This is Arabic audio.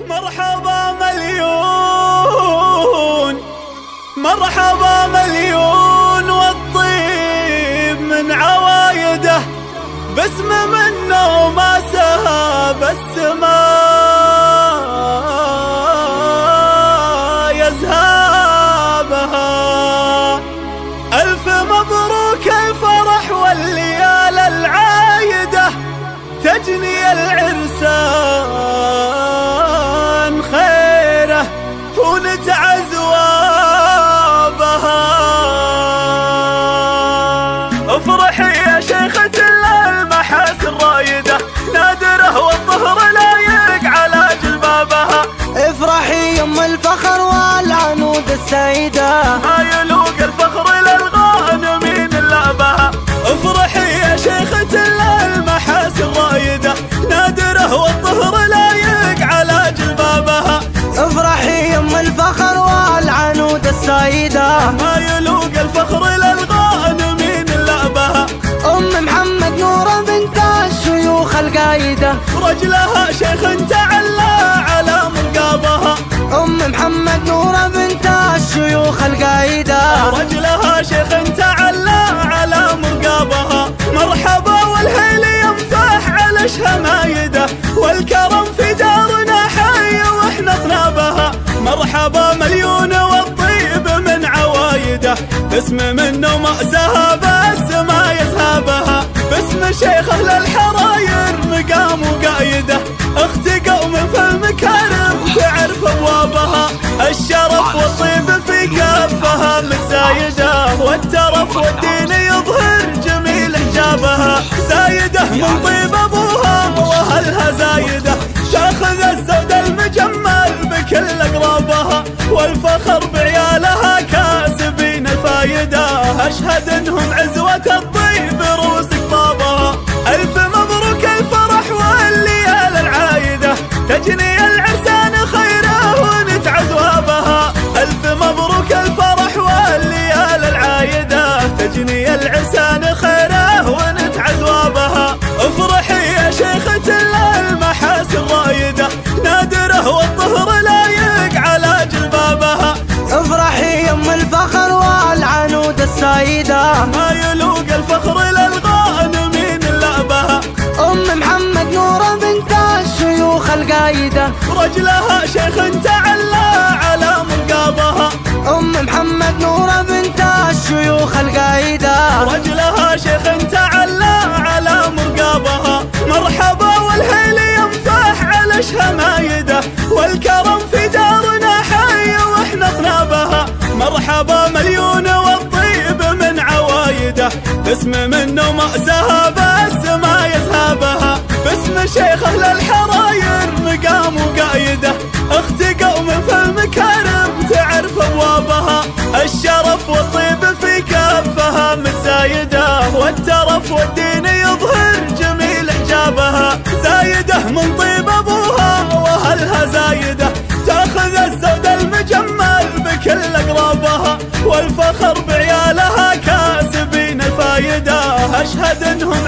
مرحبا مليون مرحبا مليون والطيب من عوايده، باسم منه ما سهى السماء يذهبها. ألف مبروك الفرح والليال العايدة، تجني العرسان خيره ونتعز وابها. افرحي يا شيخة المحاسن رايدة، نادره والظهر لايق على جلبابها. افرحي يم الفخر والعنود السيدة، ما يلوق الفخر للغانمين لابها. افرحي يا شيخة المحاسن رايدة، نادره والظهر لايق على جلبابها. افرحي يم الفخر والعنود السيدة، ما يلوق الفخر للغانمين لابها. ام محمد نورة بنت الشيوخ القايدة، رجلها شيخ تعلى على مرقابها. ام محمد نورة بنت الشيوخ القايدة، رجلها شيخ تعلى على مرقابها. مرحبا والهيل ينفح على شمايده، والكرم في دارنا حي واحنا طنابها. مرحبا مليون والطيب من عوايده، باسم منه ما سهى السما يذهبها. باسم شيخ اهل الحراير مقام وقايده، اخت قوم في المكارم تعرف ابوابها. الشرف والطيب في كفها متزايده، والترف والدين يظهر جميل حجابها. زايده من طيب ابوها واهلها زايده، تاخذ الزود المجمل بكل اقرابها. والفخر بعيالها كاسبين الفايده، اشهد انهم عزوه الطيب روس قطابها. الف مبروك الفرح والليال العايده، تجني العرسان خيره ونتعز وابها. الف مبروك الفرح والليال العايده، تجني العرسان خيره ونتعز وابها. افرحي يا شيخة المحاسن رايده، نادره والظهر لايق على جلبابها. افرحي يم الفخر والعنود السيدة، ما يلوق الفخر للغانمين لابها. ام محمد نورة بنت الشيوخ القايدة، رجلها شيخ تعلى على مرقابها. ام محمد نورة بنت الشيوخ القايدة، رجلها شيخ تعلى على مرقابها. مرحبا والهيل ينفح على شمايده، والكرم في دارنا حي واحنا طنابها. مرحبا مليون والطيب من عوايده، باسم منه ما سهى السما يذهبها. باسم شيخ اهل الحراير مقام وقايده، اخت قوم في المكارم تعرف ابوابها. الشرف والطيب في كفها متزايده، والترف والدين يظهر جميل حجابها. زايده من طيب ابوها واهلها زايده، تاخذ الزود المجمل بكل اقرابها. والفخر بعيالها كاسبين الفايده، اشهد انهم